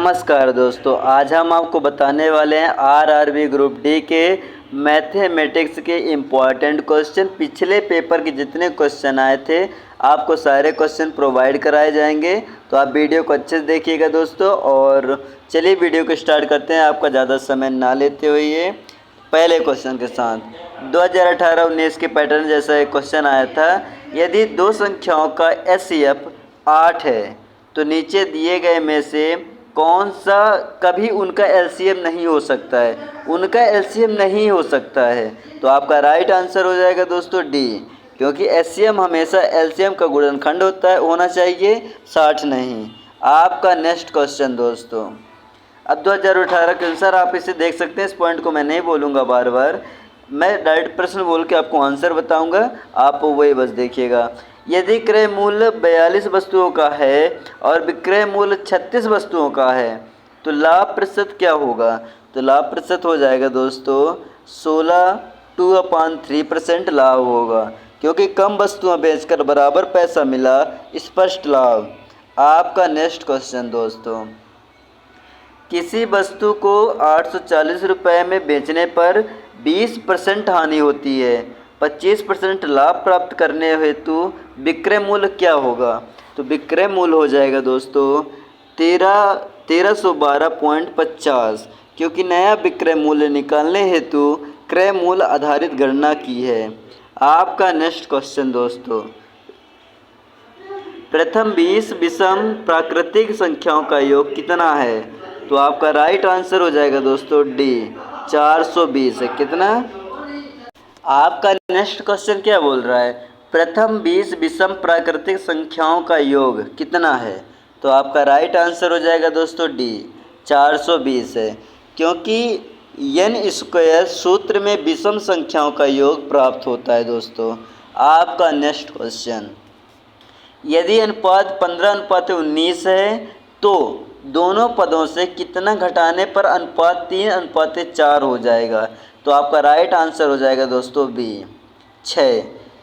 नमस्कार दोस्तों, आज हम आपको बताने वाले हैं आरआरबी ग्रुप डी के मैथमेटिक्स के इम्पॉर्टेंट क्वेश्चन। पिछले पेपर के जितने क्वेश्चन आए थे आपको सारे क्वेश्चन प्रोवाइड कराए जाएंगे, तो आप वीडियो को अच्छे से देखिएगा दोस्तों। और चलिए वीडियो को स्टार्ट करते हैं आपका ज़्यादा समय ना लेते हुए। पहले क्वेश्चन के साथ 2018-19 के पैटर्न जैसा एक क्वेश्चन आया था। यदि दो संख्याओं का एचसीएफ 8 है तो नीचे दिए गए में से कौन सा कभी उनका एलसीएम नहीं हो सकता है? उनका एलसीएम नहीं हो सकता है, तो आपका राइट आंसर हो जाएगा दोस्तों डी, क्योंकि एचसीएम हमेशा एलसीएम का गुणनखंड होना चाहिए, 60 नहीं। आपका नेक्स्ट क्वेश्चन दोस्तों, अब 2018 के अनुसार आप इसे देख सकते हैं। इस पॉइंट को मैं नहीं बोलूँगा बार बार, मैं डायरेक्ट प्रश्न बोल के आपको आंसर बताऊंगा, आप वही बस देखिएगा। यदि क्रय मूल्य 42 वस्तुओं का है और विक्रय मूल्य 36 वस्तुओं का है तो लाभ प्रतिशत क्या होगा? तो लाभ प्रतिशत हो जाएगा दोस्तों 16/2/3% लाभ होगा, क्योंकि कम वस्तुएं बेचकर बराबर पैसा मिला, स्पष्ट लाभ। आपका नेक्स्ट क्वेश्चन दोस्तों, किसी वस्तु को 840 रुपये में बेचने पर 20% हानि होती है, 25% लाभ प्राप्त करने हेतु विक्रय मूल्य क्या होगा? तो विक्रय मूल्य हो जाएगा दोस्तों 1312.50, क्योंकि नया विक्रय मूल्य निकालने हेतु क्रय मूल्य आधारित गणना की है। आपका नेक्स्ट क्वेश्चन दोस्तों, प्रथम 20 विषम प्राकृतिक संख्याओं का योग कितना है? तो आपका राइट आंसर हो जाएगा दोस्तों डी, 420 है। कितना? आपका नेक्स्ट क्वेश्चन क्या बोल रहा है? प्रथम 20 विषम प्राकृतिक संख्याओं का योग कितना है? तो आपका राइट आंसर हो जाएगा दोस्तों डी, 420 है, क्योंकि एन स्क्वायर सूत्र में विषम संख्याओं का योग प्राप्त होता है दोस्तों। आपका नेक्स्ट क्वेश्चन, यदि अनुपात 15/19 है तो दोनों पदों से कितना घटाने पर अनुपात 3/4 हो जाएगा? तो आपका राइट आंसर हो जाएगा दोस्तों बी, 6।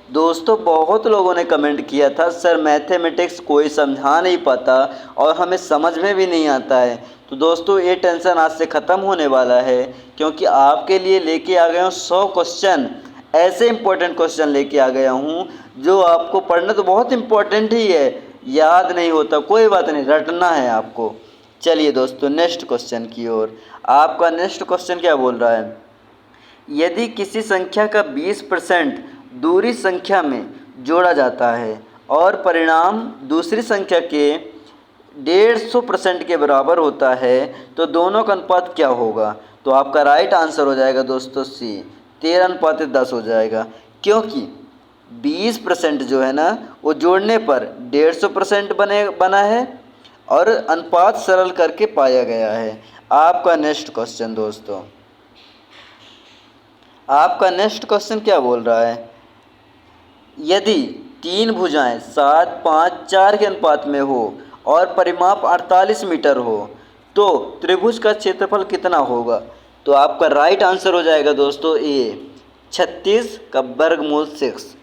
दोस्तों बहुत लोगों ने कमेंट किया था सर मैथमेटिक्स कोई समझा नहीं पाता और हमें समझ में भी नहीं आता है। तो दोस्तों ये टेंशन आज से ख़त्म होने वाला है, क्योंकि आपके लिए लेके आ गया हूँ 100 क्वेश्चन, ऐसे इंपॉर्टेंट क्वेश्चन लेके आ गया हूँ जो आपको पढ़ना तो बहुत इम्पोर्टेंट ही है, याद नहीं होता कोई बात नहीं, रटना है आपको। चलिए दोस्तों नेक्स्ट क्वेश्चन की ओर। आपका नेक्स्ट क्वेश्चन क्या बोल रहा है? यदि किसी संख्या का 20% दूसरी संख्या में जोड़ा जाता है और परिणाम दूसरी संख्या के 150% के बराबर होता है तो दोनों का अनुपात क्या होगा? तो आपका राइट आंसर हो जाएगा दोस्तों सी, 13/10 हो जाएगा, क्योंकि 20% जो है ना वो जोड़ने पर 150% बना है और अनुपात सरल करके पाया गया है। आपका नेक्स्ट क्वेश्चन दोस्तों, आपका नेक्स्ट क्वेश्चन क्या बोल रहा है? यदि तीन भुजाएं 7, 5, 4 के अनुपात में हो और परिमाप 48 मीटर हो तो त्रिभुज का क्षेत्रफल कितना होगा? तो आपका राइट आंसर हो जाएगा दोस्तों ए, 36 का वर्गमूल 6,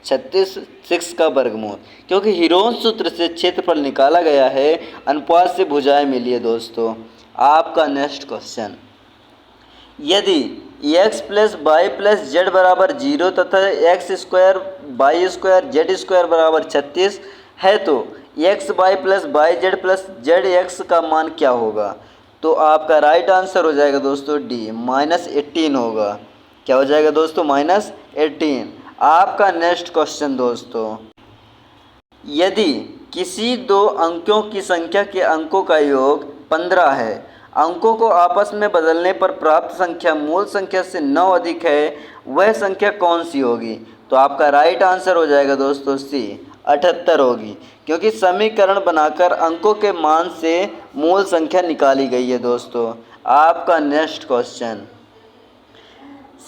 36 का वर्गमूल, क्योंकि हीरोन सूत्र से क्षेत्रफल निकाला गया है, अनुपात से भुजाएं मिली है दोस्तों। आपका नेक्स्ट क्वेश्चन, यदि x + y + z बराबर 0 तथा x² y² z² बराबर 36 है तो xy + yz + zx का मान क्या होगा? तो आपका राइट आंसर हो जाएगा दोस्तों डी, -18 होगा। क्या हो जाएगा दोस्तों? -18। आपका नेक्स्ट क्वेश्चन दोस्तों, यदि किसी दो अंकों की संख्या के अंकों का योग 15 है, अंकों को आपस में बदलने पर प्राप्त संख्या मूल संख्या से 9 अधिक है, वह संख्या कौन सी होगी? तो आपका राइट आंसर हो जाएगा दोस्तों सी, 78 होगी, क्योंकि समीकरण बनाकर अंकों के मान से मूल संख्या निकाली गई है दोस्तों। आपका नेक्स्ट क्वेश्चन,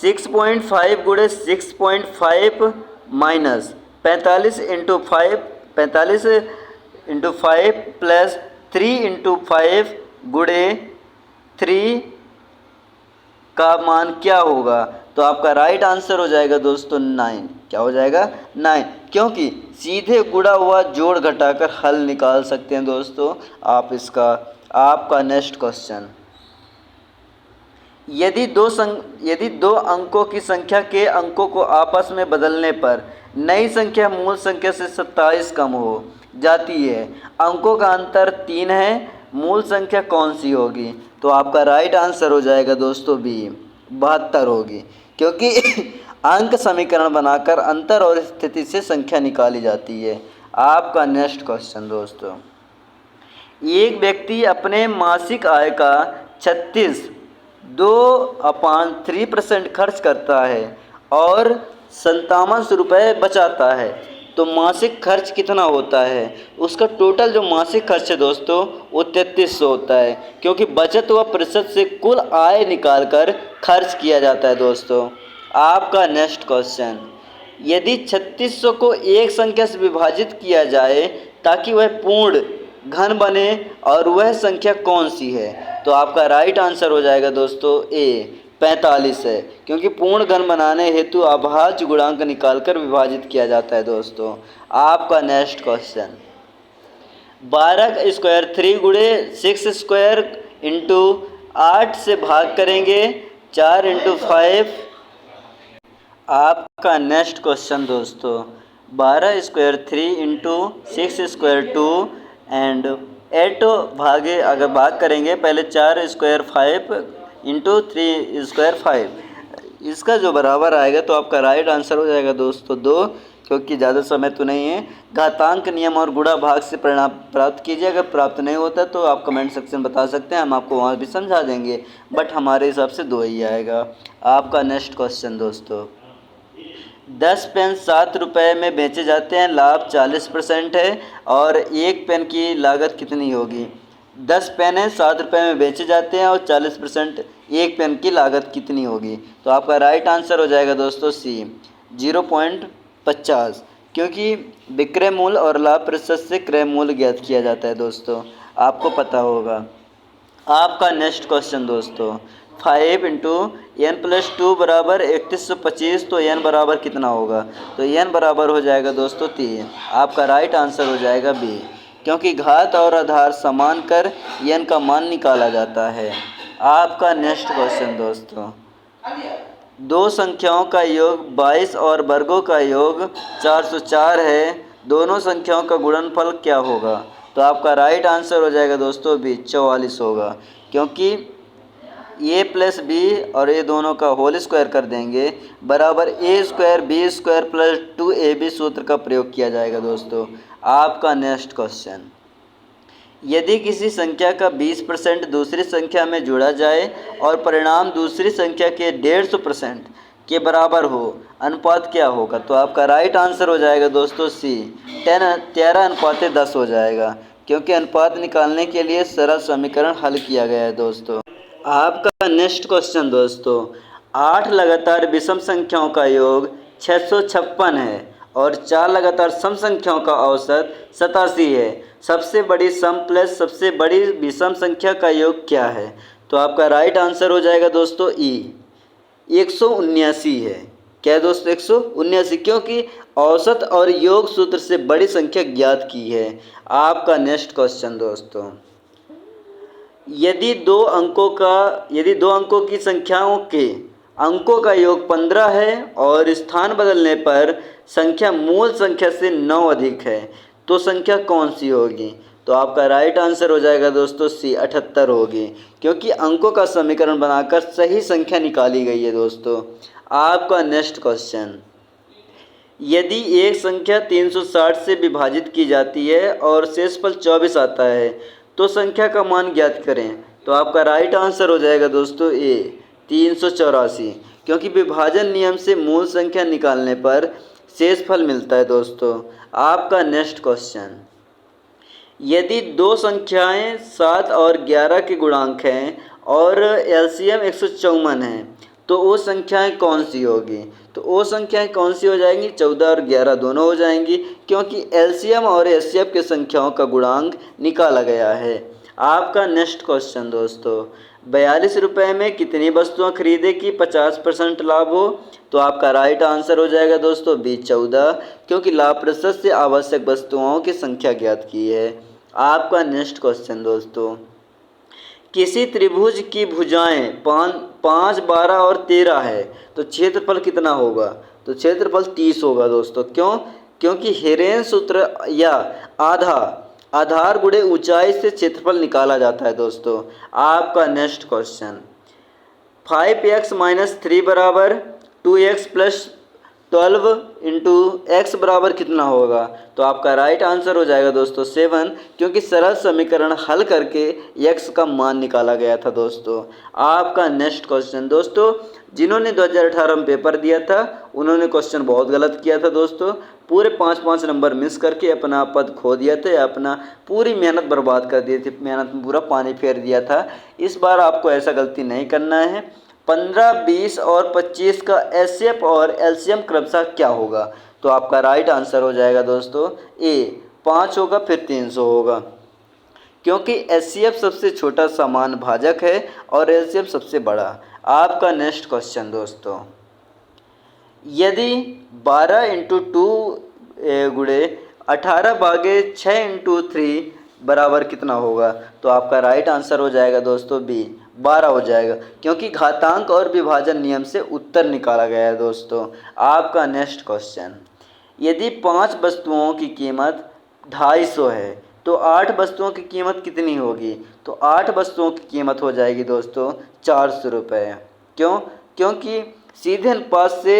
6.5 × 6.5 माइनस 45 × 5 45 × 5 प्लस 3 × 5 गुणे 3 का मान क्या होगा? तो आपका राइट आंसर हो जाएगा दोस्तों 9। क्या हो जाएगा? 9, क्योंकि सीधे गुणा हुआ जोड़ घटाकर हल निकाल सकते हैं दोस्तों आप इसका। आपका नेक्स्ट क्वेश्चन, यदि दो अंकों की संख्या के अंकों को आपस में बदलने पर नई संख्या मूल संख्या से 27 कम हो जाती है, अंकों का अंतर 3 है, मूल संख्या कौन सी होगी? तो आपका राइट आंसर हो जाएगा दोस्तों बी, 72 होगी, क्योंकि अंक समीकरण बनाकर अंतर और स्थिति से संख्या निकाली जाती है। आपका नेक्स्ट क्वेश्चन दोस्तों, एक व्यक्ति अपने मासिक आय का 2.3% खर्च करता है और 57 रुपये बचाता है, तो मासिक खर्च कितना होता है? उसका टोटल जो मासिक खर्च है दोस्तों वो 3300 होता है, क्योंकि बचत व प्रतिशत से कुल आय निकालकर खर्च किया जाता है दोस्तों। आपका नेक्स्ट क्वेश्चन, यदि 3600 को एक संख्या से विभाजित किया जाए ताकि वह पूर्ण घन बने और वह संख्या कौन सी है? तो आपका राइट आंसर हो जाएगा दोस्तों ए, 45 है, क्योंकि पूर्ण घन बनाने हेतु अभाज्य गुणांक निकालकर विभाजित किया जाता है दोस्तों। आपका नेक्स्ट क्वेश्चन, 12 का स्क्वायर 3 गुणे 6 स्क्वायर इंटू 8 से भाग करेंगे 4 इंटू 5। आपका नेक्स्ट क्वेश्चन दोस्तों, 12 स्क्वायर 3 इंटू 6 स्क्वायर 2 एंड 8 भागे अगर भाग करेंगे पहले 4 स्क्वायर 5 इंटू 3 स्क्वायर 5, इसका जो बराबर आएगा तो आपका राइट आंसर हो जाएगा दोस्तों 2, क्योंकि ज़्यादा समय तो नहीं है। घातांक नियम और गुणा भाग से परिणाम प्राप्त कीजिए, अगर प्राप्त नहीं होता तो आप कमेंट सेक्शन में बता सकते हैं, हम आपको वहाँ भी समझा देंगे, बट हमारे हिसाब से 2 ही आएगा। आपका नेक्स्ट क्वेश्चन दोस्तों, 10 पेन 7 रुपये में बेचे जाते हैं, लाभ 40% है और एक पेन की लागत कितनी होगी? 10 पेन है 7 रुपये में बेचे जाते हैं और 40% एक पेन की लागत कितनी होगी? तो आपका राइट आंसर हो जाएगा दोस्तों सी, 0.50, क्योंकि विक्रय मूल्य और लाभ प्रतिशत से क्रय मूल्य ज्ञात किया जाता है दोस्तों, आपको पता होगा। आपका नेक्स्ट क्वेश्चन दोस्तों, 5 इंटू एन प्लस 2 बराबर 3125, तो एन बराबर कितना होगा? तो एन बराबर हो जाएगा दोस्तों 3। आपका राइट आंसर हो जाएगा बी, क्योंकि घात और आधार समान कर एन का मान निकाला जाता है। आपका नेक्स्ट क्वेश्चन दोस्तों, दो संख्याओं का योग 22 और वर्गों का योग 404 है, दोनों संख्याओं का गुणनफल क्या होगा? तो आपका राइट आंसर हो जाएगा दोस्तों बी, 44 होगा, क्योंकि ए प्लस बी और ये दोनों का होल स्क्वायर कर देंगे बराबर A square B square plus 2ab सूत्र का प्रयोग किया जाएगा दोस्तों। आपका नेक्स्ट क्वेश्चन, यदि किसी संख्या का 20% दूसरी संख्या में जोड़ा जाए और परिणाम दूसरी संख्या के 150% के बराबर हो, अनुपात क्या होगा? तो आपका राइट आंसर हो जाएगा दोस्तों सी, 13:10 हो जाएगा, क्योंकि अनुपात निकालने के लिए सरल समीकरण हल किया गया है दोस्तों। आपका नेक्स्ट क्वेश्चन दोस्तों, 8 लगातार विषम संख्याओं का योग 656 है और 4 लगातार सम संख्याओं का औसत 87 है, सबसे बड़ी सम प्लस सबसे बड़ी विषम संख्या का योग क्या है? तो आपका राइट आंसर हो जाएगा दोस्तों ई, 179 है। क्या है दोस्तों? 179, क्योंकि औसत और योग सूत्र से बड़ी संख्या ज्ञात की है। आपका नेक्स्ट क्वेश्चन दोस्तों, यदि दो अंकों की संख्याओं के अंकों का योग 15 है और स्थान बदलने पर संख्या मूल संख्या से 9 अधिक है, तो संख्या कौन सी होगी? तो आपका राइट आंसर हो जाएगा दोस्तों सी, 78 होगी, क्योंकि अंकों का समीकरण बनाकर सही संख्या निकाली गई है दोस्तों। आपका नेक्स्ट क्वेश्चन, यदि एक संख्या 360 से विभाजित की जाती है और शेषफल 24 आता है, तो संख्या का मान ज्ञात करें। तो आपका राइट आंसर हो जाएगा दोस्तों ए, 384, क्योंकि विभाजन नियम से मूल संख्या निकालने पर शेषफल मिलता है दोस्तों। आपका नेक्स्ट क्वेश्चन, यदि दो संख्याएं 7 और 11 के गुणांक हैं और एलसीएम 154 है, तो वो संख्याएं कौन सी होगी? तो वो संख्याएं कौन सी हो जाएंगी? 14 और 11 दोनों हो जाएंगी, क्योंकि एलसीएम और एचसीएफ के संख्याओं का गुणांक निकाला गया है। आपका नेक्स्ट क्वेश्चन दोस्तों, 42 रुपये में कितनी वस्तुएं खरीदे कि 50% लाभ हो? तो आपका राइट आंसर हो जाएगा दोस्तों बी, 14, क्योंकि लाभ प्रतिशत से आवश्यक वस्तुओं की संख्या ज्ञात की है। आपका नेक्स्ट क्वेश्चन दोस्तों, किसी त्रिभुज की भुजाएं 5, 12 और 13 है तो क्षेत्रफल कितना होगा? तो क्षेत्रफल 30 होगा दोस्तों। क्यों? क्योंकि हेरेन सूत्र या आधा आधार गुणे ऊंचाई से क्षेत्रफल निकाला जाता है दोस्तों। आपका नेक्स्ट क्वेश्चन, 5x-3 बराबर 2x+12 इंटू एक्स बराबर कितना होगा? तो आपका राइट आंसर हो जाएगा दोस्तों 7, क्योंकि सरल समीकरण हल करके x का मान निकाला गया था दोस्तों। आपका नेक्स्ट क्वेश्चन दोस्तों, जिन्होंने 2018 में पेपर दिया था उन्होंने क्वेश्चन बहुत गलत किया था दोस्तों। पूरे 5 नंबर मिस करके अपना पद खो दिया था, अपना पूरी मेहनत बर्बाद कर दी थी, मेहनत में पूरा पानी फेर दिया था। इस बार आपको ऐसा गलती नहीं करना है। 15, 20 और 25 का एचसीएफ और एलसीएम क्रमशः क्या होगा? तो आपका राइट आंसर हो जाएगा दोस्तों ए 5 होगा, फिर 300 होगा, क्योंकि एचसीएफ सबसे छोटा समान भाजक है और एलसीएम सबसे बड़ा। आपका नेक्स्ट क्वेश्चन दोस्तों, यदि 12 इंटू 2 गुणे 18 भागे 6 इंटू 3 बराबर कितना होगा? तो आपका राइट आंसर हो जाएगा दोस्तों बी 12 हो जाएगा, क्योंकि घातांक और विभाजन नियम से उत्तर निकाला गया है दोस्तों। आपका नेक्स्ट क्वेश्चन, यदि 5 वस्तुओं की कीमत 250 है तो 8 वस्तुओं की कीमत कितनी होगी? तो 8 वस्तुओं की कीमत हो जाएगी दोस्तों 400 रुपये। क्यों? क्योंकि सीधे अनुपात से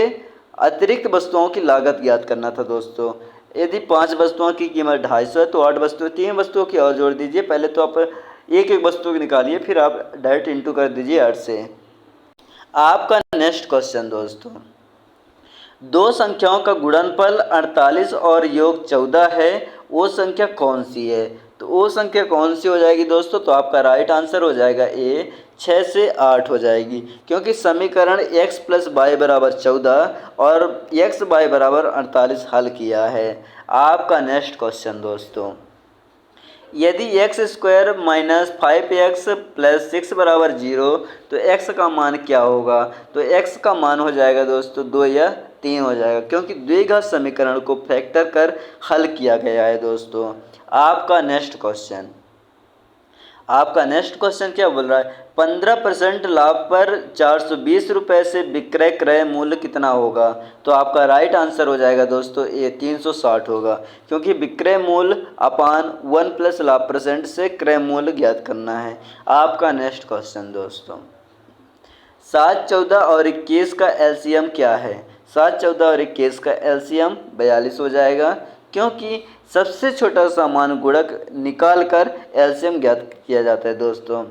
अतिरिक्त वस्तुओं की लागत ज्ञात करना था दोस्तों। यदि 5 वस्तुओं की कीमत 250 है तो 8 वस्तुएं, 3 वस्तुओं की और जोड़ दीजिए। पहले तो आप एक एक वस्तु की निकालिए, फिर आप डायरेक्ट इंटू कर दीजिए 8 से। आपका नेक्स्ट क्वेश्चन दोस्तों, दो संख्याओं का गुणनफल 48 और योग 14 है, वो संख्या कौन सी है? तो वो संख्या कौन सी हो जाएगी दोस्तों? तो आपका राइट आंसर हो जाएगा ए 6 से 8 हो जाएगी, क्योंकि समीकरण x + y बराबर 14 और x y बराबर 48 हल किया है। आपका नेक्स्ट क्वेश्चन दोस्तों, यदि x² - 5x + 6 बराबर 0 तो x का मान क्या होगा? तो x का मान हो जाएगा दोस्तों 2 या 3 हो जाएगा, क्योंकि द्विघात समीकरण को फैक्टर कर हल किया गया है दोस्तों। आपका नेक्स्ट क्वेश्चन क्या बोल रहा है? 15% लाभ पर 420 रुपये से विक्रय क्रय मूल्य कितना होगा? तो आपका राइट आंसर हो जाएगा दोस्तों ये 360 होगा, क्योंकि विक्रय मूल्य अपान 1 प्लस लाभ % से क्रय मूल्य ज्ञात करना है। आपका नेक्स्ट क्वेश्चन दोस्तों, 7, 14 और 21 का एलसीएम क्या है? 7, 14 और 21 का एलसीएम 42 हो जाएगा, क्योंकि सबसे छोटा समान गुणक निकाल कर एलसीएम ज्ञात किया जाता है दोस्तों।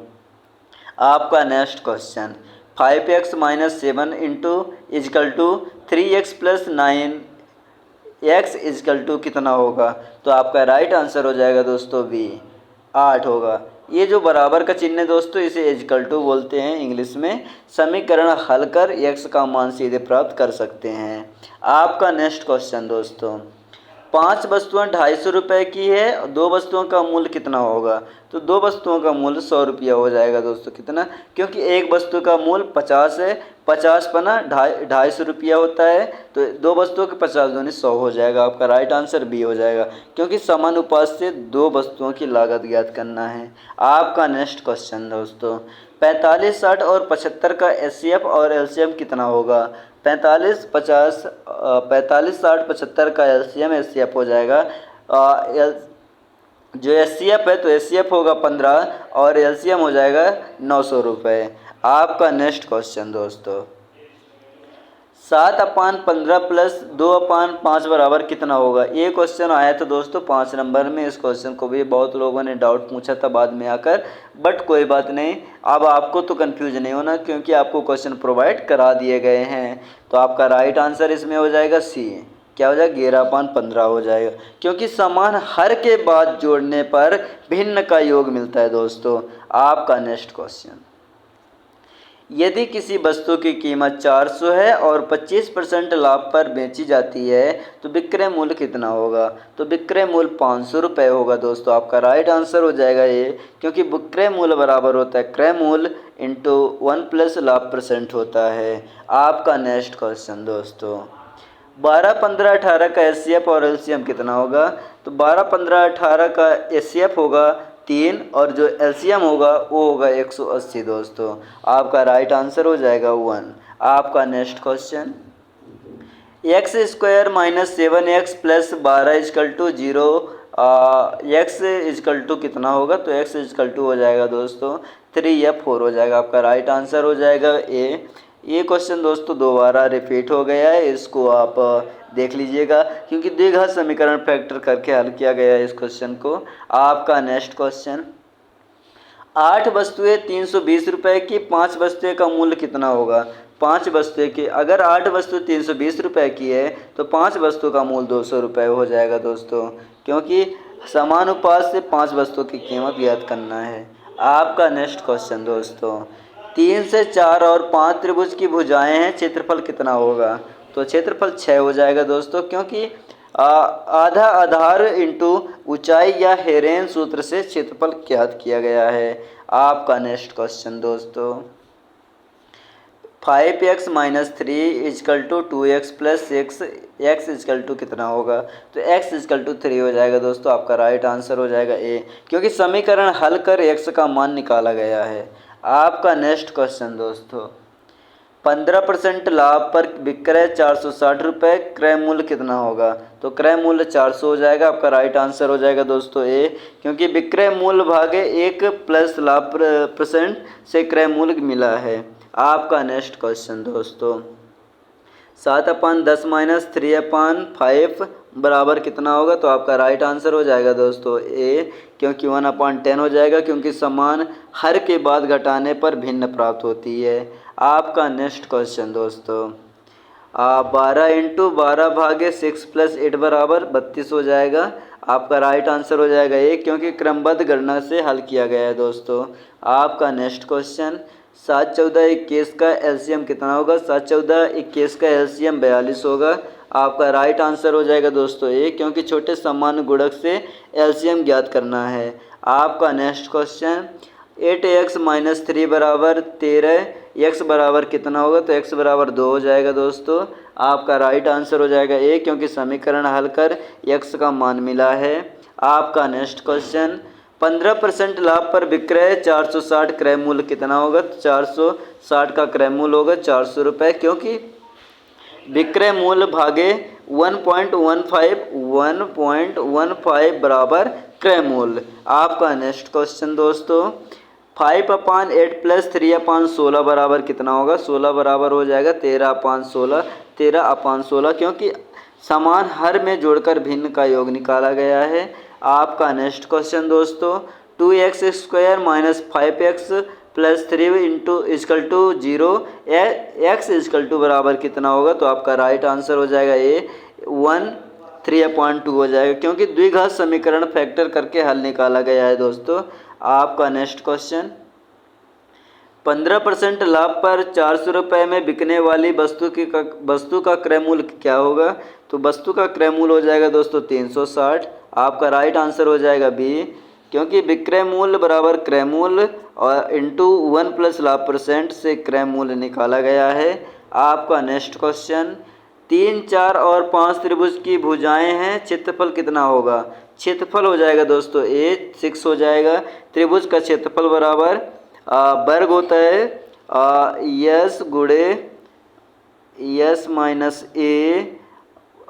आपका next question, 5x - 7 into equal to 3x + 9x equal to कितना होगा? तो आपका राइट आंसर हो जाएगा दोस्तों बी 8 होगा। ये जो बराबर का चिन्ह है दोस्तों, इसे इजकल टू बोलते हैं इंग्लिश में। समीकरण हल कर x का मान सीधे प्राप्त कर सकते हैं। आपका नेक्स्ट क्वेश्चन दोस्तों, 5 वस्तुएं 250 रुपये की है, 2 वस्तुओं का मूल्य कितना होगा? तो 2 वस्तुओं का मूल्य 100 रुपया हो जाएगा दोस्तों। कितना? क्योंकि एक वस्तु का मूल्य 50 है, 50 पना 250 रुपया होता है, तो 2 वस्तुओं के 50 दूनी 100 हो जाएगा। आपका राइट आंसर बी हो जाएगा, क्योंकि समानुपात से 2 वस्तुओं की लागत ज्ञात करना है। आपका नेक्स्ट क्वेश्चन दोस्तों, 45, 60 और 75 का एचसीएफ और एलसीएम कितना होगा? 45, 50, 45, 60, 75 का एलसीएम एचसीएफ हो जाएगा। जो एचसीएफ है तो एचसीएफ होगा 15 और एलसीएम हो जाएगा 900 रुपये। आपका नेक्स्ट क्वेश्चन दोस्तों, 7/15 + 2/5 बराबर कितना होगा? ये क्वेश्चन आया था दोस्तों 5 नंबर में। इस क्वेश्चन को भी बहुत लोगों ने डाउट पूछा था बाद में आकर, बट कोई बात नहीं, अब आपको तो कंफ्यूज नहीं होना, क्योंकि आपको क्वेश्चन प्रोवाइड करा दिए गए हैं। तो आपका राइट आंसर इसमें हो जाएगा सी। क्या हो जाएगा? 11/15 हो जाएगा, क्योंकि समान हर के बाद जोड़ने पर भिन्न का योग मिलता है दोस्तों। आपका नेक्स्ट क्वेश्चन, यदि किसी वस्तु की कीमत 400 है और 25% लाभ पर बेची जाती है तो विक्रय मूल्य कितना होगा? तो विक्रय मूल्य 500 रुपये होगा दोस्तों। आपका राइट आंसर हो जाएगा ये, क्योंकि विक्रय मूल्य बराबर होता है क्रय मूल्य इंटू 1 प्लस लाभ % होता है। आपका नेक्स्ट क्वेश्चन दोस्तों, 12, 15, 18 का एचसीएफ और एलसीएम कितना होगा? तो 12, 15, 18 का एचसीएफ होगा 3 और जो एलसीएम होगा वो होगा 180 दोस्तों। आपका राइट आंसर हो जाएगा 1। आपका next question, x square minus 7x plus 12 equal to 0, x equal to कितना होगा? तो एक्स इजकल टू हो जाएगा दोस्तों 3 या 4 हो जाएगा। आपका राइट आंसर हो जाएगा ए। ये क्वेश्चन दोस्तों दोबारा रिपीट हो गया है, इसको आप देख लीजिएगा क्योंकि द्विघात समीकरण फैक्टर करके हल किया गया है इस क्वेश्चन को। आपका नेक्स्ट क्वेश्चन, 8 वस्तुएं 320 रुपये की, 5 वस्तुएं का मूल्य कितना होगा? 5 वस्तुएं की, अगर 8 वस्तु 320 रुपये की है तो 5 वस्तु का मूल्य 200 रुपये हो जाएगा दोस्तों, क्योंकि समानुपात से 5 वस्तुओं की कीमत ज्ञात करना है। आपका नेक्स्ट क्वेश्चन दोस्तों, 3 से 4 और 5 त्रिभुज की भुजाएं हैं, क्षेत्रफल कितना होगा? तो क्षेत्रफल 6 हो जाएगा दोस्तों, क्योंकि आधा आधार इंटू ऊंचाई या हेरेन सूत्र से क्षेत्रफल ज्ञात किया गया है। आपका नेक्स्ट क्वेश्चन दोस्तों, 5x minus 3 equal to 2x plus 6, x equal to कितना होगा? तो x इजकल टू 3 हो जाएगा दोस्तों। आपका राइट आंसर हो जाएगा ए, क्योंकि समीकरण हल कर x का मान निकाला गया है। आपका नेक्स्ट क्वेश्चन दोस्तों, 15% लाभ पर विक्रय 460 रुपये, क्रय मूल्य कितना होगा? तो क्रय मूल्य 400 हो जाएगा। आपका राइट आंसर हो जाएगा दोस्तों ए, क्योंकि विक्रय मूल्य भागे 1 प्लस लाभ % से क्रय मूल्य मिला है। आपका नेक्स्ट क्वेश्चन दोस्तों, 7/10 माइनस 3/5 बराबर कितना होगा? तो आपका राइट आंसर हो जाएगा दोस्तों ए, क्योंकि 1/10 हो जाएगा, क्योंकि समान हर के बाद घटाने पर भिन्न प्राप्त होती है। आपका नेक्स्ट क्वेश्चन दोस्तों, 12 इंटू 12 भागे 6 प्लस 8 बराबर 32 हो जाएगा। आपका राइट आंसर हो जाएगा ए, क्योंकि क्रमबद्ध गणना से हल किया गया है दोस्तों। आपका नेक्स्ट क्वेश्चन, 7 14 21 का एलसीएम कितना होगा? 7 14 21 का एलसीएम 42 होगा। आपका राइट आंसर हो जाएगा दोस्तों ए, क्योंकि छोटे समान गुणक से एलसीएम ज्ञात करना है। आपका नेक्स्ट क्वेश्चन, 8x माइनस 3 बराबर 13, x बराबर कितना होगा? तो x बराबर 2 हो जाएगा दोस्तों। आपका राइट आंसर हो जाएगा ए, क्योंकि समीकरण हल कर x का मान मिला है। आपका नेक्स्ट क्वेश्चन, 15% लाभ पर विक्रय 460, क्रय मूल्य कितना होगा? 460 का क्रय मूल्य होगा 400 रुपये, क्योंकि विक्रय मूल्य भागे 1.15 बराबर क्रय मूल्य। आपका नेक्स्ट क्वेश्चन दोस्तों, 5/8 प्लस 3/16 बराबर कितना होगा? 16 बराबर हो जाएगा 13/16, 13/16, क्योंकि समान हर में जोड़कर भिन्न का योग निकाला गया है। आपका नेक्स्ट क्वेश्चन दोस्तों, 2x square minus 5x plus 3 into equal to 0, x equal to बराबर कितना होगा? तो आपका राइट आंसर हो जाएगा ए, 3/2 हो जाएगा, क्योंकि द्विघात समीकरण फैक्टर करके हल निकाला गया है दोस्तों। आपका नेक्स्ट क्वेश्चन, 15% लाभ पर 400 रुपये में बिकने वाली वस्तु का क्रय मूल्य क्या होगा? तो वस्तु का क्रय मूल्य हो जाएगा दोस्तों 360। आपका राइट आंसर हो जाएगा बी, क्योंकि विक्रय मूल्य बराबर क्रय मूल्य और इंटू 1 प्लस लाभ % से क्रय मूल्य निकाला गया है। आपका नेक्स्ट क्वेश्चन, 3 4 और 5 त्रिभुज की भुजाएं हैं, क्षेत्रफल कितना होगा? क्षेत्रफल हो जाएगा दोस्तों ए, 6 हो जाएगा। त्रिभुज का क्षेत्रफल बराबर वर्ग होता है यस गुणे यस माइनस ए,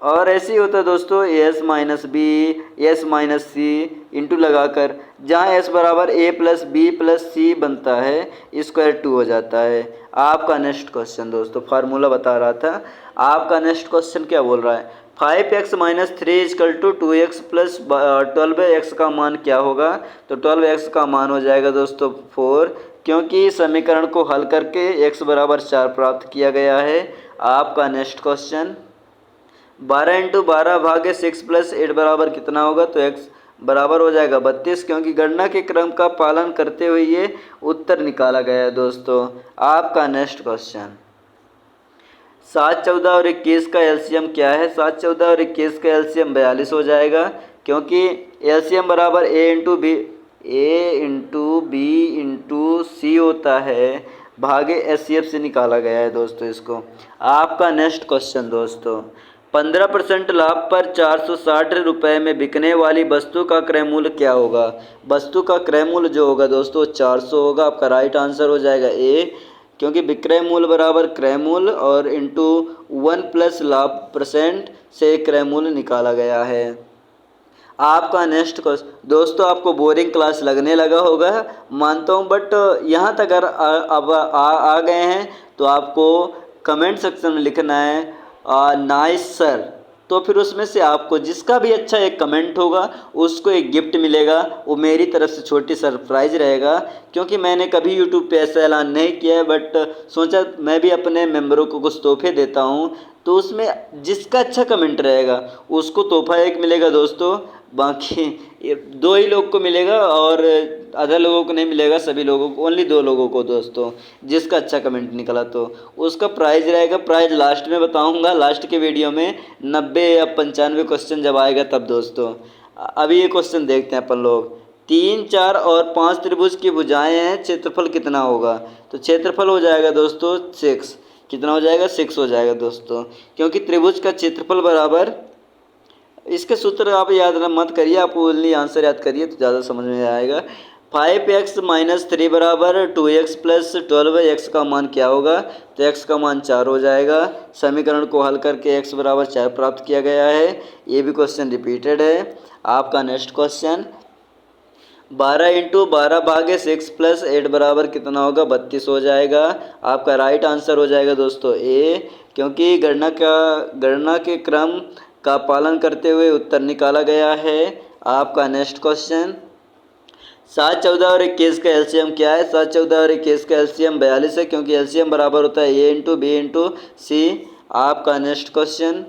और ऐसे ही होता है दोस्तों S minus B, S minus C into लगाकर, जहाँ एस बराबर A plus B plus C बनता है, स्क्वायर 2 हो जाता है। आपका नेक्स्ट क्वेश्चन दोस्तों, फार्मूला बता रहा था। आपका नेक्स्ट क्वेश्चन क्या बोल रहा है? 5x minus 3 equal to 2x plus 12x का मान क्या होगा? तो 12x का मान हो जाएगा दोस्तों 4, क्योंकि समीकरण को हल करके x बराबर 4 प्राप्त किया गया है। आपका नेक्स्ट क्वेश्चन, 12 इंटू 12 भागे 6 प्लस 8 बराबर कितना होगा? तो x बराबर हो जाएगा 32, क्योंकि गणना के क्रम का पालन करते हुए ये उत्तर निकाला गया है दोस्तों। आपका नेक्स्ट क्वेश्चन, 7 14 और 21 का एलसीएम क्या है? 7 14 और 21 का एलसीएम 42 हो जाएगा, क्योंकि एलसीएम बराबर ए इंटू बी इंटू सी होता है, भागे एचसीएफ से निकाला गया है दोस्तों इसको। आपका नेक्स्ट क्वेश्चन दोस्तों, 15% लाभ पर 460 रुपये में बिकने वाली वस्तु का क्रय मूल्य क्या होगा? वस्तु का क्रय मूल्य जो होगा दोस्तों 400 होगा। आपका राइट आंसर हो जाएगा ए, क्योंकि विक्रय मूल्य बराबर क्रय मूल्य और इंटू 1 प्लस लाभ परसेंट से क्रय मूल्य निकाला गया है। आपका नेक्स्ट क्वेश्चन दोस्तों, आपको बोरिंग क्लास लगने लगा होगा मानता हूँ, बट यहाँ तक अगर अब आ गए हैं तो आपको कमेंट सेक्शन में लिखना है नाइस सर। तो फिर उसमें से आपको जिसका भी अच्छा एक कमेंट होगा उसको एक गिफ्ट मिलेगा। वो मेरी तरफ से छोटी सरप्राइज़ रहेगा, क्योंकि मैंने कभी यूट्यूब पे ऐसा ऐलान नहीं किया है, बट सोचा मैं भी अपने मेंबरों को कुछ तोहफे देता हूँ। तो उसमें जिसका अच्छा कमेंट रहेगा उसको तोहफा एक मिलेगा दोस्तों। बाकी ये 2 ही लोग को मिलेगा और अदर लोगों को नहीं मिलेगा, सभी लोगों को, ओनली 2 लोगों को दोस्तों, जिसका अच्छा कमेंट निकला तो उसका प्राइज़ रहेगा। प्राइज़ लास्ट में बताऊंगा, लास्ट के वीडियो में 90 या 95 क्वेश्चन जब आएगा तब दोस्तों। अभी ये क्वेश्चन देखते हैं अपन लोग। 3, 4 और 5 त्रिभुज की भुजाएं हैं, क्षेत्रफल कितना होगा? तो क्षेत्रफल हो जाएगा दोस्तों 6। कितना हो जाएगा? 6 हो जाएगा दोस्तों, क्योंकि त्रिभुज का क्षेत्रफल बराबर, इसके सूत्र आप याद मत करिए, आप ओनली आंसर याद करिए तो ज़्यादा समझ में आएगा। 5x - 3 बराबर 2x + 12। x का मान क्या होगा? तो x का मान 4 हो जाएगा। समीकरण को हल करके x बराबर 4 प्राप्त किया गया है। ये भी क्वेश्चन रिपीटेड है। आपका नेक्स्ट क्वेश्चन, 12 × 12 भागे 6 + 8 बराबर कितना होगा? 32 हो जाएगा। आपका राइट आंसर हो जाएगा दोस्तों ए, क्योंकि गणना के क्रम का पालन करते हुए उत्तर निकाला गया है। आपका नेक्स्ट क्वेश्चन, 7, 14 और 21 का एलसीएम क्या है? 7, 14 और 21 का एलसीएम 42 है, क्योंकि एलसीएम बराबर होता है ए × बी × सी। आपका नेक्स्ट क्वेश्चन,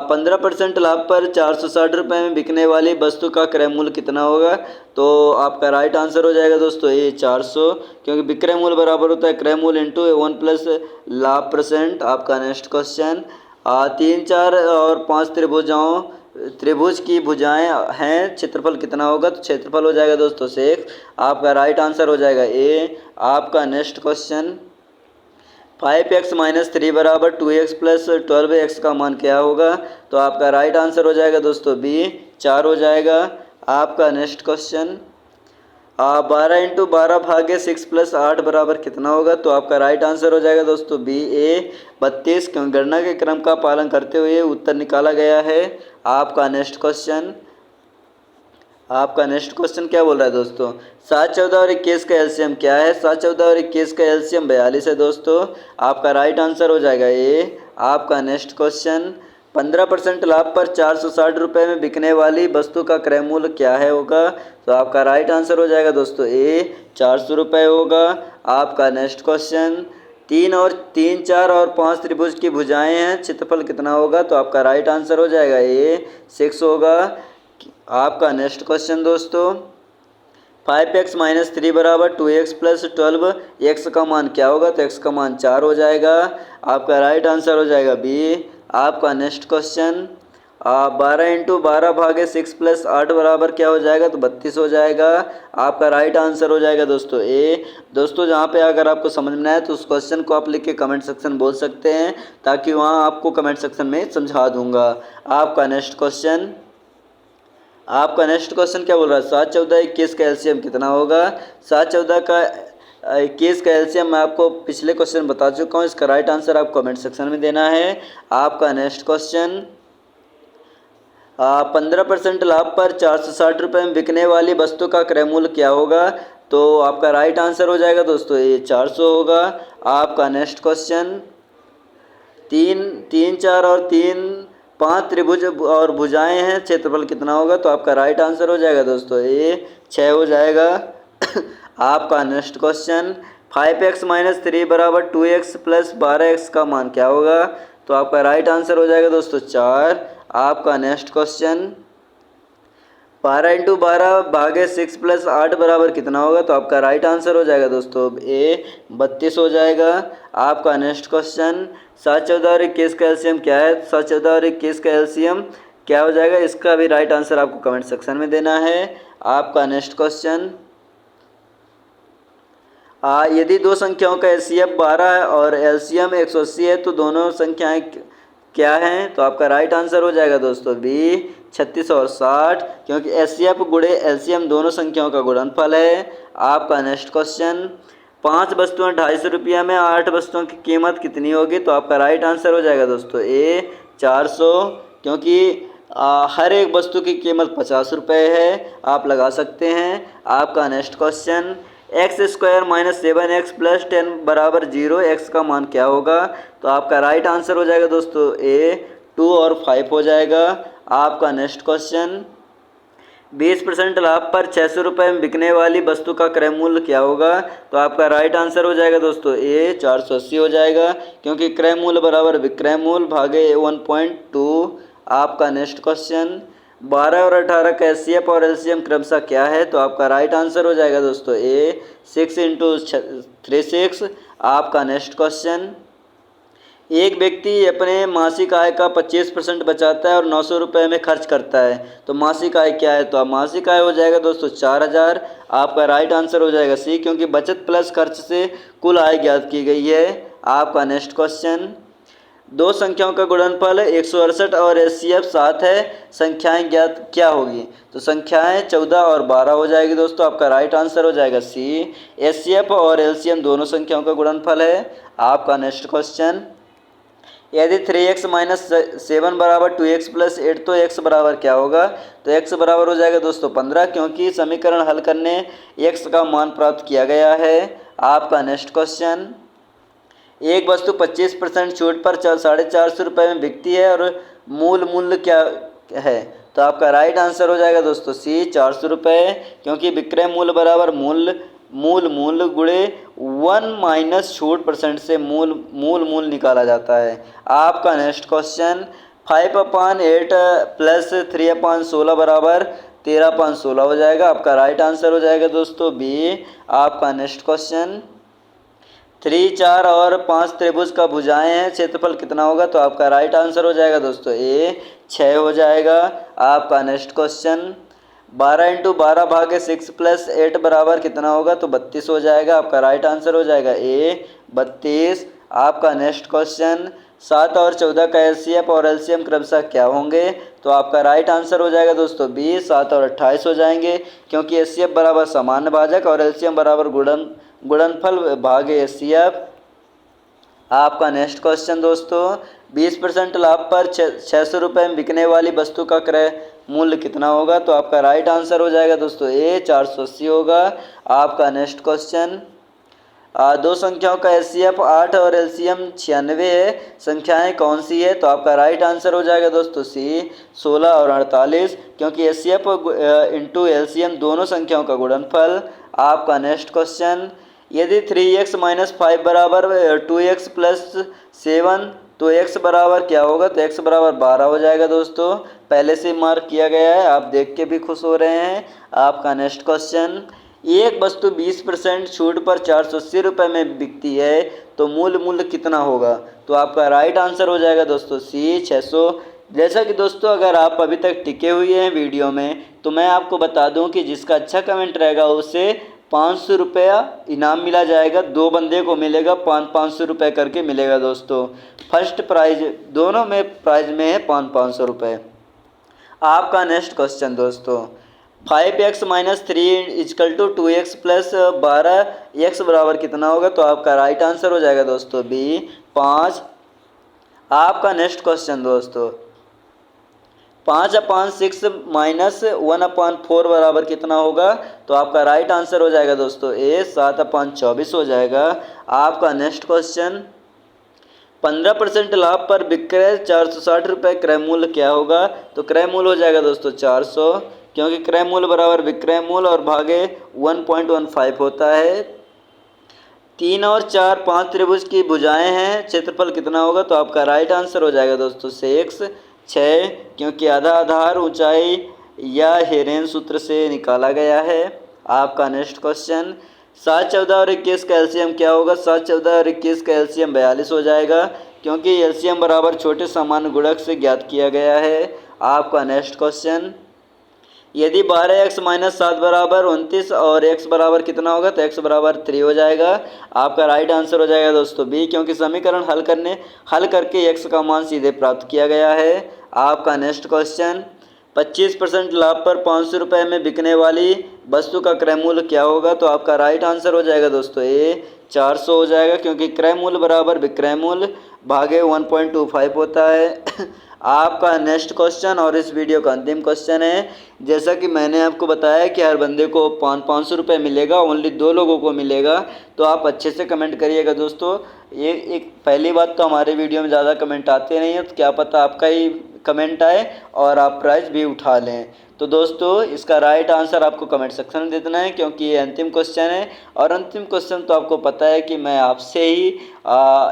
15% लाभ पर 460 रुपये में बिकने वाली वस्तु का क्रय मूल्य कितना होगा? तो आपका राइट आंसर हो जाएगा दोस्तों ए 400, क्योंकि विक्रय मूल्य बराबर होता है क्रय मूल्य इंटू 1 प्लस लाभ परसेंट। आपका नेक्स्ट क्वेश्चन, 3, 4 और 5 त्रिभुज की भुजाएं हैं, क्षेत्रफल कितना होगा? तो क्षेत्रफल हो जाएगा दोस्तों 6। आपका राइट आंसर हो जाएगा ए। आपका नेक्स्ट क्वेश्चन, 5x - 3 बराबर 2x + 12x का मान क्या होगा? तो आपका राइट आंसर हो जाएगा दोस्तों बी 4 हो जाएगा। आपका नेक्स्ट क्वेश्चन, 12 × 12 भागे 6 + 8 बराबर कितना होगा? तो आपका राइट आंसर हो जाएगा दोस्तों बी ए 32, क्योंकि गणना के क्रम का पालन करते हुए उत्तर निकाला गया है। आपका नेक्स्ट क्वेश्चन, क्या बोल रहा है दोस्तों? 7, 14 और 21 का एलसीएम क्या है? 7, 14 और 21 का एलसीएम 42 है दोस्तों। आपका राइट आंसर हो जाएगा ए। आपका नेक्स्ट क्वेश्चन, 15% लाभ पर 460 रुपये में बिकने वाली वस्तु का क्रय मूल्य क्या है होगा? तो आपका राइट आंसर हो जाएगा दोस्तों ए 400 रुपये होगा। आपका नेक्स्ट क्वेश्चन, 3, 4 और 5 त्रिभुज की भुजाएं हैं, क्षेत्रफल कितना होगा? तो आपका राइट आंसर हो जाएगा ए 6 होगा। आपका नेक्स्ट क्वेश्चन दोस्तों, 5x - 3 बराबर 2x + 12, x का मान क्या होगा? तो x का मान 4 हो जाएगा। आपका राइट आंसर हो जाएगा बी। आपका नेक्स्ट क्वेश्चन, 12 × 12 भागे 6 + 8 बराबर क्या हो जाएगा? तो 32 हो जाएगा। आपका राइट आंसर हो जाएगा दोस्तों ए। दोस्तों जहाँ पे अगर आपको समझ में आए तो उस क्वेश्चन को आप लिख के कमेंट सेक्शन बोल सकते हैं, ताकि वहाँ आपको कमेंट सेक्शन में समझा दूंगा। आपका नेक्स्ट क्वेश्चन क्या बोल रहा है? 7, 14, 21 का एलसीएम कितना होगा? 7, 14 का 21 का एलसीएम मैं आपको पिछले क्वेश्चन बता चुका हूँ। इसका राइट आंसर आपको कमेंट सेक्शन में देना है। आपका नेक्स्ट क्वेश्चन, 15% लाभ पर 460 रुपये में बिकने वाली वस्तु का क्रय मूल्य क्या होगा? तो आपका राइट आंसर हो जाएगा दोस्तों ये 400 होगा। आपका नेक्स्ट क्वेश्चन, 3, 4 और 5 त्रिभुज और भुजाएं हैं, क्षेत्रफल कितना होगा? तो आपका राइट आंसर हो जाएगा दोस्तों ये 6 हो जाएगा। आपका नेक्स्ट क्वेश्चन, 5x - 3 बराबर 2x + 12x का मान क्या होगा? तो आपका राइट आंसर हो जाएगा दोस्तों 4। आपका नेक्स्ट क्वेश्चन, 12 × 12 भागे 6 + 8 बराबर कितना होगा? तो आपका राइट आंसर हो जाएगा दोस्तों ए 32 हो जाएगा। आपका नेक्स्ट क्वेश्चन, 7, 14 और 21 का एलसीएम क्या है? 7, 14 और 21 का एलसीएम क्या हो जाएगा? इसका भी राइट आंसर आपको कमेंट सेक्शन में देना है। आपका नेक्स्ट क्वेश्चन, यदि दो संख्याओं का एचसीएफ 12 है और एलसीएम 180 है, तो दोनों संख्याएं क्या है? तो आपका राइट आंसर हो जाएगा दोस्तों बी 36 और 60, क्योंकि एचसीएफ गुणे एलसीएम दोनों संख्याओं का गुणनफल है। आपका नेक्स्ट क्वेश्चन, 5 वस्तुएं 250 रुपया में, 8 वस्तुओं की कीमत कितनी होगी? तो आपका राइट आंसर हो जाएगा दोस्तों ए 400, क्योंकि हर एक वस्तु की कीमत 50 रुपये है। आप लगा सकते हैं। आपका next question, x square minus 7x plus 10 बराबर 0, एक्स का मान क्या होगा? तो आपका राइट आंसर हो जाएगा दोस्तों ए 2 और 5 हो जाएगा। आपका नेक्स्ट क्वेश्चन, 20% लाभ पर 600 रुपये में बिकने वाली वस्तु का क्रय मूल्य क्या होगा? तो आपका राइट आंसर हो जाएगा दोस्तों ए 480 हो जाएगा, क्योंकि क्रय मूल्य बराबर विक्रय मूल्य भागे 1.2। आपका नेक्स्ट क्वेश्चन, 12 और 18 का एचसीएफ और एलसीएम क्रमशः क्या है? तो आपका राइट आंसर हो जाएगा दोस्तों ए 6 इंटू 36। आपका नेक्स्ट क्वेश्चन, एक व्यक्ति अपने मासिक आय का 25% बचाता है और 900 रुपये में खर्च करता है, तो मासिक आय क्या है? तो अब मासिक आय हो जाएगा दोस्तों 4000। आपका राइट आंसर हो जाएगा सी, क्योंकि बचत प्लस खर्च से कुल आय ज्ञात की गई है। आपका नेक्स्ट क्वेश्चन, दो संख्याओं का गुणनफल 168 और एचसीएफ 7 है, संख्याएं ज्ञात क्या होगी? तो संख्याएं 14 और 12 हो जाएगी दोस्तों। आपका राइट आंसर हो जाएगा सी, एचसीएफ और एलसीएम दोनों संख्याओं का गुणनफल है। आपका नेक्स्ट क्वेश्चन, यदि 3x माइनस 7 बराबर 2x प्लस 8, तो x बराबर क्या होगा? तो x बराबर हो जाएगा दोस्तों 15, क्योंकि समीकरण हल करने x का मान प्राप्त किया गया है। आपका नेक्स्ट क्वेश्चन, एक वस्तु 25% छूट पर 450 रुपये में बिकती है और मूल मूल्य क्या है? तो आपका राइट आंसर हो जाएगा दोस्तों सी 400 रुपये, क्योंकि विक्रय मूल्य बराबर मूल गुणे 1 माइनस छूट % से मूल निकाला जाता है। आपका नेक्स्ट क्वेश्चन, 5/8 प्लस 3/16 बराबर 13/16 हो जाएगा। आपका राइट आंसर हो जाएगा दोस्तों बी। आपका नेक्स्ट क्वेश्चन, 3, 4 और 5 त्रिभुज का भुजाएं हैं, क्षेत्रफल कितना होगा? तो आपका राइट आंसर हो जाएगा दोस्तों ए 6 हो जाएगा। आपका नेक्स्ट क्वेश्चन, 12 इंटू 12 भागे 6 प्लस 8 बराबर कितना होगा? तो 32 हो जाएगा। आपका राइट आंसर हो जाएगा ए 32। आपका नेक्स्ट क्वेश्चन, 7 और 14 का एचसीएफ और एलसीएम क्रमशः क्या होंगे? तो आपका राइट आंसर हो जाएगा दोस्तों बी 7 और 28 हो जाएंगे, क्योंकि एचसीएफ बराबर सामान्य भाजक और एलसीएम बराबर गुणनफल भागे एचसीएफ। आपका नेक्स्ट क्वेश्चन दोस्तों, 20% लाभ पर 600 रुपये में बिकने वाली वस्तु का क्रय मूल्य कितना होगा? तो आपका राइट आंसर हो जाएगा दोस्तों ए 480 होगा। आपका नेक्स्ट क्वेश्चन, दो संख्याओं का एचसीएफ 8 और एलसीएम 96 है, संख्याएं कौन सी है? तो आपका राइट आंसर हो जाएगा दोस्तों सी 16 और 48, क्योंकि एचसीएफ इंटू एलसीएम दोनों संख्याओं का गुणनफल। आपका नेक्स्ट क्वेश्चन, यदि 3x माइनस 5 बराबर 2x प्लस 7, तो x बराबर क्या होगा? तो x बराबर 12 हो जाएगा दोस्तों, पहले से मार्क किया गया है, आप देख के भी खुश हो रहे हैं। आपका नेक्स्ट क्वेश्चन, एक वस्तु 20% छूट पर 480 रुपये में बिकती है, तो मूल्य कितना होगा? तो आपका राइट आंसर हो जाएगा दोस्तों सी 600। जैसा कि दोस्तों अगर आप अभी तक टिके हुए हैं वीडियो में, तो मैं आपको बता दूं कि जिसका अच्छा कमेंट रहेगा उसे 500 रुपया इनाम मिला जाएगा। 2 बंदे को मिलेगा 500 रुपये करके मिलेगा दोस्तों। फर्स्ट प्राइज दोनों में प्राइज में है 500 रुपये। आपका नेक्स्ट क्वेश्चन दोस्तों, 5x minus 3 equal to 2x plus 12, x बराबर कितना होगा? तो आपका राइट आंसर हो जाएगा दोस्तों बी 5। आपका नेक्स्ट क्वेश्चन दोस्तों, 5/6 माइनस 1/4 बराबर कितना होगा? तो आपका राइट आंसर हो जाएगा दोस्तों ए 7/24 हो जाएगा। आपका नेक्स्ट क्वेश्चन, 15% लाभ पर विक्रय 460 रुपये, क्रय मूल्य क्या होगा? तो क्रय मूल्य हो जाएगा दोस्तों 400, क्योंकि क्रय मूल्य बराबर विक्रय मूल्य और भागे 1.15 होता है। 3 और 4 5 त्रिभुज की भुजाएं हैं, क्षेत्रफल कितना होगा? तो आपका राइट आंसर हो जाएगा दोस्तों 6, क्योंकि आधा आधार ऊंचाई या हेरेन सूत्र से निकाला गया है। आपका नेक्स्ट क्वेश्चन, 7, 14 और 21 का एलसीएम क्या होगा? 7, 14 और 21 का एलसीएम 42 हो जाएगा, क्योंकि एलसीएम बराबर छोटे सामान्य गुणक से ज्ञात किया गया है। आपका नेक्स्ट क्वेश्चन, यदि 12x माइनस 7 बराबर 29 और x बराबर कितना होगा, तो x बराबर 3 हो जाएगा। आपका राइट आंसर हो जाएगा दोस्तों बी, क्योंकि समीकरण हल करके x का मान सीधे प्राप्त किया गया है। आपका नेक्स्ट क्वेश्चन, 25% लाभ पर 500 रुपये में बिकने वाली वस्तु का क्रय मूल्य क्या होगा, तो आपका राइट आंसर हो जाएगा दोस्तों ए 400 हो जाएगा, क्योंकि क्रय मूल्य बराबर विक्रय मूल्य भागे 1.25 होता है। आपका नेक्स्ट क्वेश्चन और इस वीडियो का अंतिम क्वेश्चन है। जैसा कि मैंने आपको बताया कि हर बंदे को 500 रुपये मिलेगा, ओनली 2 लोगों को मिलेगा, तो आप अच्छे से कमेंट करिएगा दोस्तों। ये एक पहली बात तो हमारे वीडियो में ज़्यादा कमेंट आते नहीं हैं, तो क्या पता आपका ही कमेंट आए और आप प्राइज़ भी उठा लें। तो दोस्तों इसका राइट आंसर आपको कमेंट सेक्शन में दे देना है, क्योंकि ये अंतिम क्वेश्चन है, और अंतिम क्वेश्चन तो आपको पता है कि मैं आपसे ही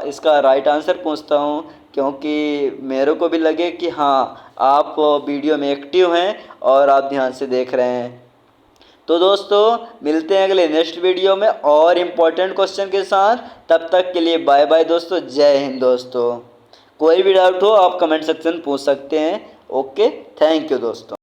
इसका राइट आंसर पूछता हूँ, क्योंकि मेरे को भी लगे कि हाँ आप वीडियो में एक्टिव हैं और आप ध्यान से देख रहे हैं। तो दोस्तों मिलते हैं अगले नेक्स्ट वीडियो में और इम्पोर्टेंट क्वेश्चन के साथ। तब तक के लिए बाय बाय दोस्तों, जय हिंद दोस्तों। कोई भी डाउट हो आप कमेंट सेक्शन में पूछ सकते हैं। ओके, थैंक यू दोस्तों।